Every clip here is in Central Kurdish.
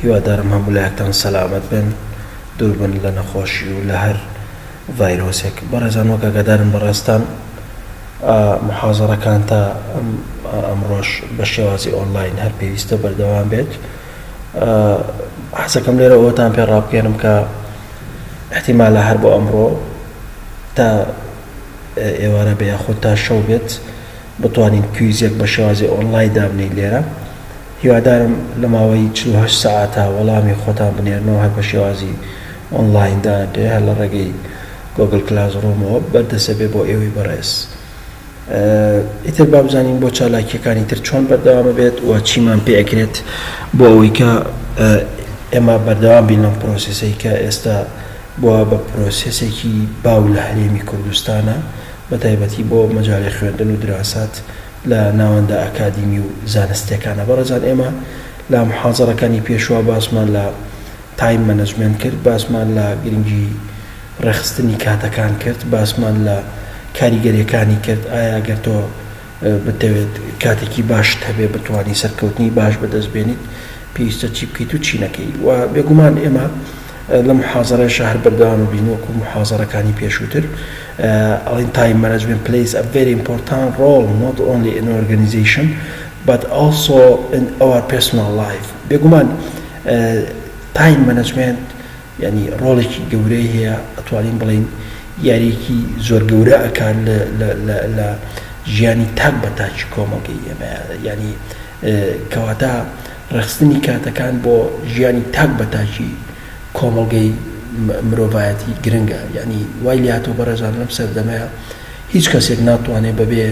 هیوادارم هەموو لایەکتان سەلامەت بن، دوور بن لە نەخۆشی و لە هەر ڤایرۆسێک. بەڕێزان وەک ئاگادارن بەڕاستان محازەڕەکان تا ئەمڕۆژ بە شێوازی ئۆنلاین هەر پێویستە بەردەوام بێت. حەزەکەم لێرە ئەوەتان پێ ڕابکێنم کە احتیمالە هەر بۆ ئەمڕۆ تا ئێوارە بێ یاخۆ تا شەو بێت بتوانین کویزێک بە شێوازی ئۆنلاین دابنین لێرە. هیوادارم لە ماوەی 48 ساعتا وەڵامی خۆتان بنێرنەوە هەر بە شێوازی ئۆنلایندا دێ هەر لە ڕێگەی گۆگل کلاسڕومەوە بەردەسە بێ بۆ ئێوەی بەڕێز. ئیتر با بزانین بۆ چالاکیەکانی تر چۆن بەردەوامە بێت و چیمان پێ ئەکرێت بۆ ئەوەی کە ئێمە بەردەوام بین لەم پرۆسیسەی کە ئێستا بووە بە پرۆسیسێکی باو لە هەرێمی کوردستانە، بە تایبەتی بۆ مەجاڵی خوێندن و دراسات لە ناوەندە ئەکادیمی و زانستیەکانە. بەڕێزان ئێمە لە محازەڕەکانی پێشوە باسمان لە تایم مەنەجمنت کرد، باسمان لە گرنگی ڕێخستنی کاتەکان کرد، باسمان لە کاریگەریەکانی کرد. ئایا ئەگەر تۆ بتەوێت کاتێکی باشت هەبێ بتوانی سەرکەوتنی باش بەدەستبێنیت پێویستە چی بکەیت و چی نەکەی. و بێگومان ئێمە لە محازەڕەیەشە هەر بەردەوام بین وەکو محازەڕەکانی پێشووتر. ئەڵین time management plays a very important role not only in organization but also in our personal life. بێگومان time management یعنی ڕۆڵێکی گەورەی هەیە، ئەتوانین بڵین یاریەکی زۆر گەورە ئەکات لە ژیانی تاک بە تاکی کۆمەڵگەی ئێمە، یعنی کەواتە ڕێخستنی کاتەکان بۆ ژیانی تاک بە تاکی کۆمەڵگەی مرۆڤایەتی گرنگە. یعنی وای لاتۆ بەڕێزان لەم سەردەمەیە هیچ کەسێک ناتوانێت بەبێ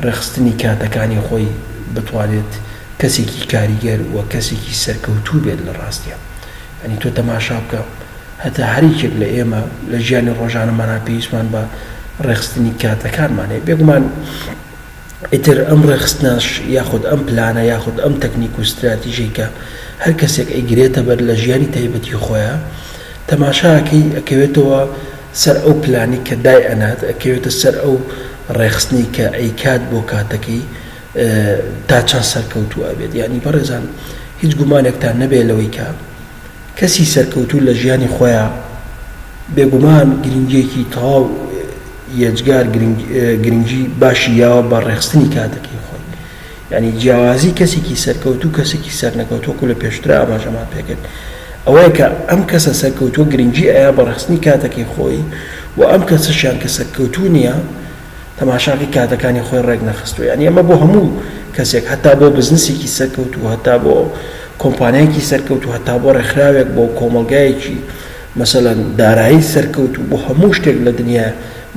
ڕێخستنی کاتەکانی خۆی بتوانێت کەسێکی کاریگەر و کەسێکی سەرکەوتوو بێت لە ڕاستیە. ینی تۆ تەماشا بکە هەتا هەریکێک لە ئێمە لە ژیانی ڕۆژانەمانە پێویستمان بە ڕێخستنی کاتەکانمانێ. بێگومان ئیتر ئەم ڕێخستنەش یاخود ئەم پلانە یاخود ئەم تەکنیک و استراتیژی کە هەر کەسێک ئەیگرێتە بەر لە ژیانی تایبەتی خۆیە، تەماشاکەی ئەکەوێتەوە سەر ئەو پلانی کە دای ئەنات، ئەکەوێتە سەر ئەو ڕێخستنی کە ئەیکات بۆ کاتەکەی تا چەند سەرکەوتوو ئەبێت. یعنی بەڕێزان هیچ گومانێکتان نەبێ لەوەی کە کەسی سەرکەوتوو لە ژیانی خۆیان بێگومان گرنگیەکی تەواو یەجگار گرنگی باشی یاوە بە ڕێخستنی کاتەکەی خۆی. یعنی جیاوازی کەسێکی سەرکەوتوو کەسێکی سەرنەکەوتووەکو لە پێشترا ئاماژەمان پێکرد ئەوەیە کە ئەم کەسە سەرکەوتووە گرنگی ئەیە بە ڕێخستنی کاتەکەی خۆی و ئەم کەسەشیان کە سەرکەوتوو نییە تەماشاکی کاتەکانی خۆی ڕێک نەخستووە. یعنی ئەمە بۆ هەموو کەسێک، هەتا بۆ بزنسێکی سەرکەوتوو، هەتا بۆ کۆمپانیایەکی سەرکەوتوو، هەتا بۆ ڕێکخراوێک بۆ کۆمەڵگایەکی مەسەلەن دارایی سەرکەوتوو، بۆ هەموو شتێک لە دنیا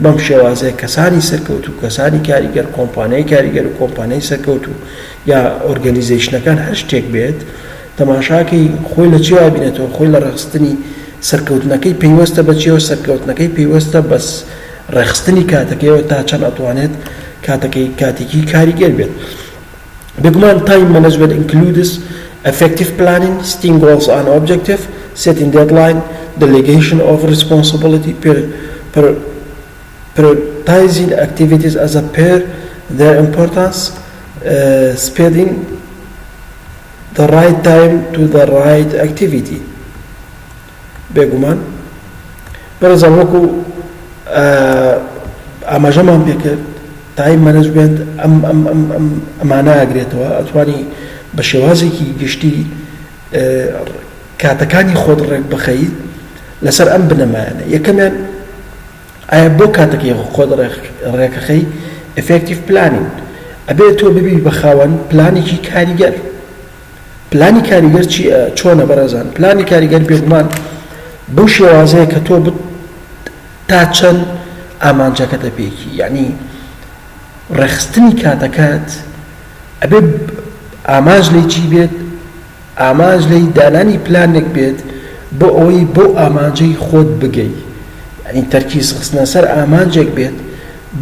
بەم شێوازەیە کەسانی سەرکەوتوو، کەسانی کاریگەر، کۆمپانیای کاریگەر و کۆمپانیای سەرکەوتوو یا ئۆرگەنیزیشنەکان هەر شتێک بێت تەماشاکەی خۆی لە چێوا بینێتەوە، خۆی لە ڕێخستنی سەرکەوتنەکەی پێیوەستە بە چێوە، سەرکەوتنەکەی پێیوەستە بەس ڕێخستنی کاتەکەیەوە تا چەند ئەتوانێت کاتەکەی کاتێکی کاریگەر بێت. بێگومان time management includes effective planning, setting goals and objectives, setting deadline, delegation of responsibility, prioritizing activities as per their importance, spending the right time to the right activity. بێگومان بەڕێزان وەکو ئاماژەمان پێکرد تایم مەنەجمنت ئەمانە ئاگرێتەوە، ئەتوانی بە شێوازێکی گشتی کاتەکانی خۆت ڕێک بخەیت لەسەر ئەم بنەمایانە. یەکەمیان ئایا بۆ کاتەکەی خۆت ڕێکەخەی effective planning، ئەبێت تۆ ببی بە خاوەن پلانێکی کاریگەر. پلانی کاریگەر چۆنە بەڕێزان؟ پلانی کاریگەر بێگومان بەو شێوازەیە کە تۆ تا چەند ئامانجەکەتە پێکی، یعنی ڕێخستنی کاتەکەت ئەبێ ئاماژ لێی چی بێت؟ ئاماژ لێی دانانی پلانێک بێت بۆ ئەوەی بۆ ئامانجەی خۆت بگەی. یعنی تەرکیز خستنە سەر ئامانجێک بێت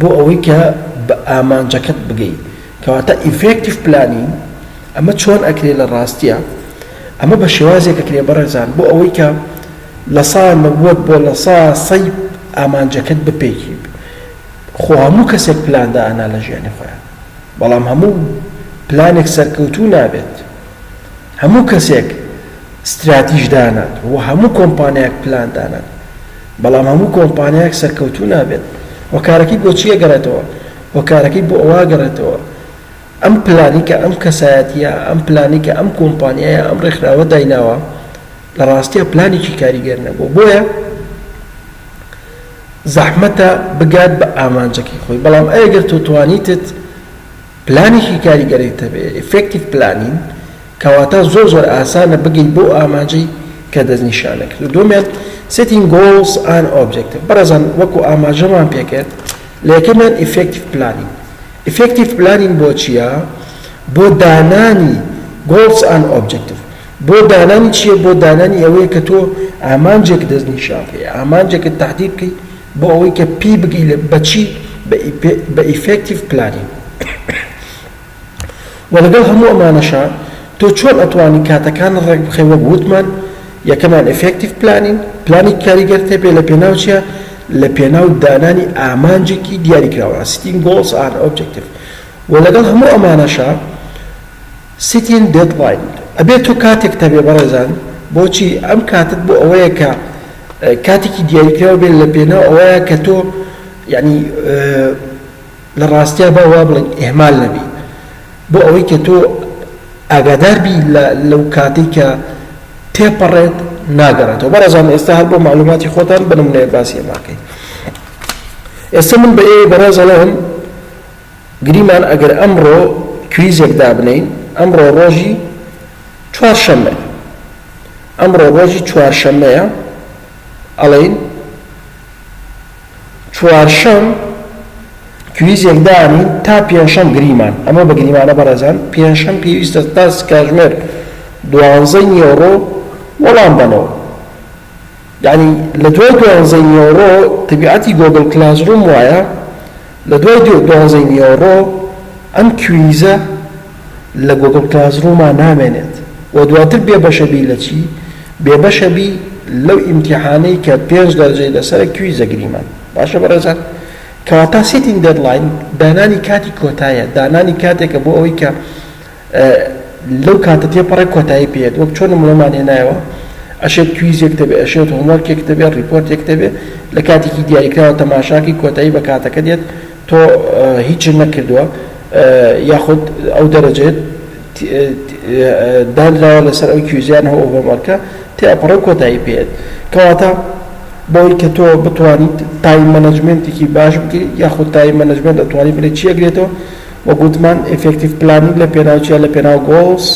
بۆ ئەوەی کە بە ئامانجەکەت بگەی. کەواتە effective planning ئەمە چۆن ئەکرێ لە ڕاستیە؟ ئەمە بە شێوازێک ئەکرێ بەڕێزان بۆ ئەوەی کە لە سا 90 بۆ لە سا 100 ئامانجەکەت بپێکی. خۆ هەموو کەسێک پلاندا ئانا لە ژیانی خۆیان، بەڵام هەموو پلانێک سەرکەوتوو نابێت. هەموو کەسێک استراتیژ دانات و هەموو کۆمپانیاک پلان دانات بەڵام هەموو کۆمپانیاک سەرکەوتوو نابێت هۆکارەکەی بۆ چیە گەڕێتەوە هۆکارەکەی بۆ ئەوە گەڕێتەوە ئەم پلانی کە ئەم کەسایەتیە ئەم پلانی کە ئەم کۆمپانیایە ئەم ڕێکخراوە دایناوە لە ڕاستیە پلانێکی کاریگەر نەبوو بۆیە زەحمەتە بگات بە ئامانجەکەی خۆی بەڵام ئەگەر تۆ توانیتت پلانێکی کاریگەرێت هەبێ ئفێکتیڤ پلانین کەواتە زۆر ئاسانە بگەیت بۆ ئامانجەی کە دەستنیشانەکرد دومیان setting goals and objectives بەڕێزان وەکو ئاماژەمان پێکرد لە یەکەمیان effective planning effective planning بۆ چییە بۆ دانانی goals and objectives بۆ دانانی چییە بۆ دانانی ئەوەیە کە تۆ ئامانجێک دەستنیشانکەی ئامانجێکت تهدید بکەی بۆ ئەوەی کە پێی بگەی بەچی بە effective planning وەلەگەڵ هەموو ئەمانەشە تۆ چۆن ئەتوانی کاتەکان ڕێک بخەی وەک وتمان یەکەمان effective planning پلانی کاریگەر تێبێ لە پێناو چیە لە پێناو دانانی ئامانجێکی دیاریکراوە setting goals and objectives وەلەگەڵ هەموو ئەمانەشە setting deadline ئەبێت تۆ کاتێک تەبێ بەڕێزان بۆچی ئەم کاتت بۆ ئەوەیە کە کاتێکی دیاریکراوە بێت لە پێناو ئەوەیە کە تۆ یعنی لە ڕاستیە بە وا بڵێن ئێهمال نەبی بۆ ئەوەی کە تۆ ئاگادار بی لەو کاتێک کە تێپەڕێت ناگەڕێتەوە بەڕێزان ئێستا هەر بۆ معلوماتی خۆتان بنمونەیە باسی ئەماکەین ئێستا من بە ئێوە بەڕێزەڵێم گریمان ئەگەر ئەمڕۆ کویزێک دابنین ئەمڕۆ ڕۆژی چوارشەممە ئەمڕۆ ڕۆژی چوارشەممەیە ئەڵێن چوارشەم کویزێک دانین تا پێنجشەم گریمان ئەمە بە گریمانە بەڕێزان پێنجشەم پێویستە تا کاتژمێر 12 نیوەڕۆ وەڵام بنەوە یعنی لە دوای 12 نیوەڕۆ تەبیعەتی گۆگڵ کلاسروم وایە لە دوای 12 نیوەڕۆ ئەم کویزە لە گۆگڵ کلاسروما نامێنێت و دواتر بێبەشەبی لە چی بێبەشەبی لەو ئیمتیحانەی کە 5 دەرجەی لەسەر کویزە گریمان باشە بەڕێزان کەواتە setting deadline دانانی کاتی کۆتایە دانانی کاتێکە بۆ ئەوەی کە لەو کاتە تێپەڕێ کۆتایی پێێت وەک چۆن نمونەمان هێنایەوە ئەشێت کویزێک دەبێت ئەشێت هۆموەرکێک دەبێت ریپۆرتێک دەبێت لە کاتێکی دیاریکراوە تەماشاکی کۆتایی بە کاتەکە دێت تۆ هیچ نەکردووە یاخود ئەو دەرەجێت دانراوە لەسەر ئەو کویزیان هەو هۆموەرکە تێپەڕێ کۆتایی پێێت کەواتە بۆی کە تۆ بتوانیت تایم مەنەجمنتێکی باش بکەیت یاخود تایم مەنەجمنت دەتوانیت بڵێت چیە گرێتەوە وەگوتمان effective planning لە پێناو چیە لە پێناو goals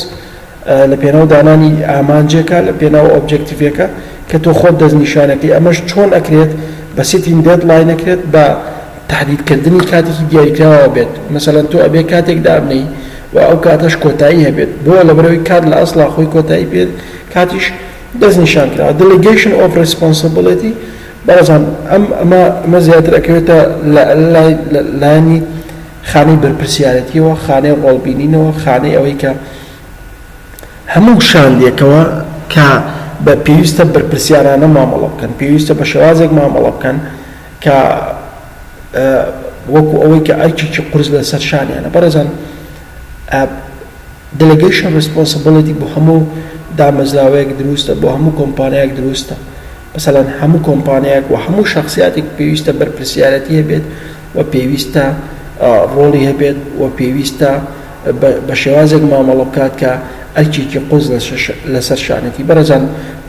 لە پێناو دانانی ئامانجێکە لە پێناو ئۆبجێکتیڤەکە کە تۆ خۆت دەستنیشانەکەی ئەمەش چۆن ئەکرێت بە setting deadline ئەکرێت بە تهدیدکردنی کاتێکی دیاریکراوە بێت مەسەلەن تۆ ئەبێ کاتێک دابنەی و ئەو کاتەش کۆتایی هەبێت بۆ لەبەرەوەی کات لە ئەسڵا خۆی کۆتایی پێت کاتیش دەستنیشان کراوە delegation of responsibility بەڕێزان ئەمە زیاتر ئەکەوێتە لایانی خانەی بەرپرسیارەتیەوە خانەی ڕۆڵبینینەوە خانەی ئەوەی کە هەموو شاندێکەوە کە بە پێویستە بەرپرسیارانە مامەڵە بکەن پێویستە بە شێوازێک مامەڵە بکەن کە وەکو ئەوەی کە ئەرکێکی قورس لەسەر شانیانە بەڕێزان delegation responsibility بۆ هەموو دامەزراوەیەک دروستە بۆ هەموو کۆمپانیایەک دروستە مثلا هەموو کۆمپانیایەک و هەموو شخصیاتێک پێویستە بەرپرسیارەتی هەبێت و پێویستە ڕۆڵی هەبێت و پێویستە بە شێوازێک مامەڵە بکات کە ئەرکێکی قوز لەسەر شانێتی بەڕێزان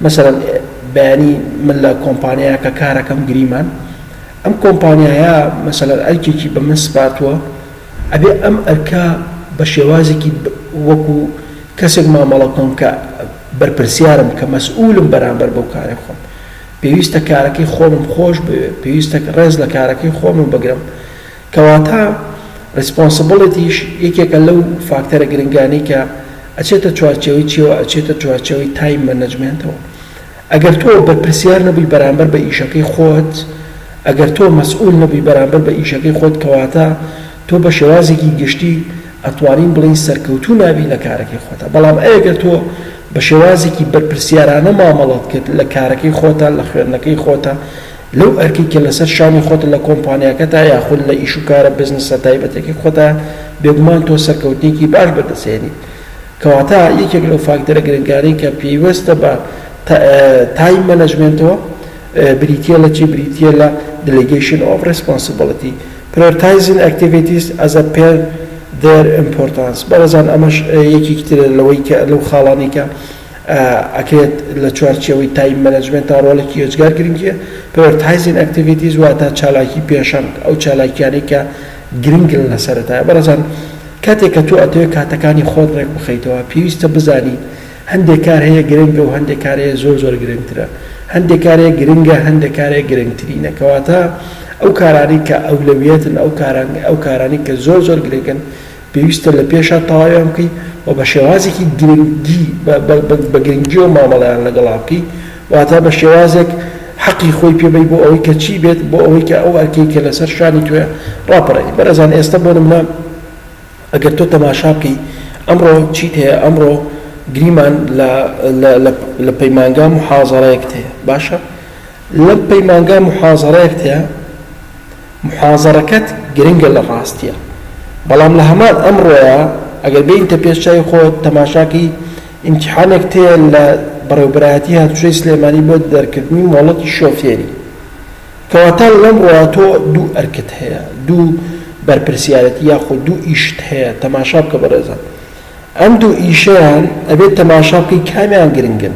مەسەلەن بەیانی من لە کۆمپانیایەکە کارەکەم گریمان ئەم کۆمپانیایە مەسەلەن ئەرکێکی بە من سپاتووە ئەبێ ئەم ئەرکە بە شێوازێکی وەکو کەسێک مامەڵەکەم کە بەرپرسیارم کە مەسئولم بەرامبەر بەو کارێک خۆم پێویستە کارەکەی خۆمم خۆش بوێ پێویستە ڕێز لە کارەکەی خۆمم بگرم کەواتە ریسپۆنسیبڵیتیش یەکێکە لەو فاکتەرە گرنگانی کە ئەچێتە چوارچێوەی چیەوە ئەچێتە چوارچێوەی تایم مەنەجمنتەوە ئەگەر تۆ بەرپرسیار نەبووی بەرامبەر بە ئیشەکەی خۆت ئەگەر تۆ مەسئول نەبووی بەرامبەر بە ئیشەکەی خۆت کەواتە تۆ بە شێوازێکی گشتی ئەتوانین بڵین سەرکەوتوو نابی لە کارەکەی خۆتە بەڵام ئەگەر تۆ بە شێوازێکی بەرپرسیارانە مامەڵەت کرد لە کارەکەی خۆتە لە خوێندنەکەی خۆتە لەو ئەرکی کە لەسەر شانی خۆت لە کۆمپانیاکەتا یاخود لە ئیش و کارە بزنسە تایبەتێکی خۆتە بێگومان تۆ سەرکەوتنێکی باش بەدەستێنیت کەواتە یەکێک لەو فاکتەرە گرنگانەی کە پێیوەستە بە تایم مەنەجمنتەوە بریتیە لە چی بریتیە لە delegation of responsibility prioritizing activities as a per their importance بەڕێزان ئەمەش یەکێکی ترە لەوەی کە لەو خاڵانی کە ئەکرێت لە چوارچێوەی تایم مەنەجمنت تا ڕۆڵێکی ئۆزگار گرنگیە prioritizing activities واتە چالاکی پێشەنگ ئەو چالاکیانەی کە گرنگن لە سەرەتایە بەڕێزان کاتێک کە تۆ ئەتەوێت کاتەکانی خۆت ڕێک بخەیتەوە پێویستە بزانی هەندێک کار هەیە گرنگە و هەندێک کار هەیە زۆر گرنگترە هەندێک کارێک گرنگە هەندێک کارێک گرنگترینە کەواتە ئەو کارانی کە ئەولەویەتن ئەو کارانی کە زۆر گرنگن پێویستە لە پێشە تەواویان بکەی و بە شێوازێکی گرنگی بە گرنگی و مامەڵەیان لەگەڵا بکەی واتە بە شێوازێک حەقی خۆی پێبەی بۆ ئەوەی کە چی بێت بۆ ئەوەی کە ئەو ئەرکەی کە لەسەر شانی توێ ڕاپەڕی بەرەزان ئێستا بۆ نمونە ئەگەر تۆ تەماشا بکەی ئەمڕۆ چیت هەیە ئەمڕۆ گریمان لە پەیمانگا محازەرەیەک هەیە باشە لە پەیمانگا محازەرەیەک هەیە محازەرەکەت گرنگە لە ڕاستیە بەڵام لە هەمان ئەمڕۆیە ئەگەر بینتە پێشچای خۆت تەماشاکی ئیمتیحانێک هەیە لە بەڕێوەبەرایەتی هاتوچۆی سلێمانی بۆ دەرکردنی مۆڵەتی شۆفێری کەواتە لەمڕۆیە تۆ دوو ئەرکت هەیە دوو بەرپرسیارەتی یاخۆ دوو ئیشت هەیە تەماشا بکە بەڕێزان ئەم دوو ئیشەیان ئەبێت تەماشا بکەی کامیان گرنگن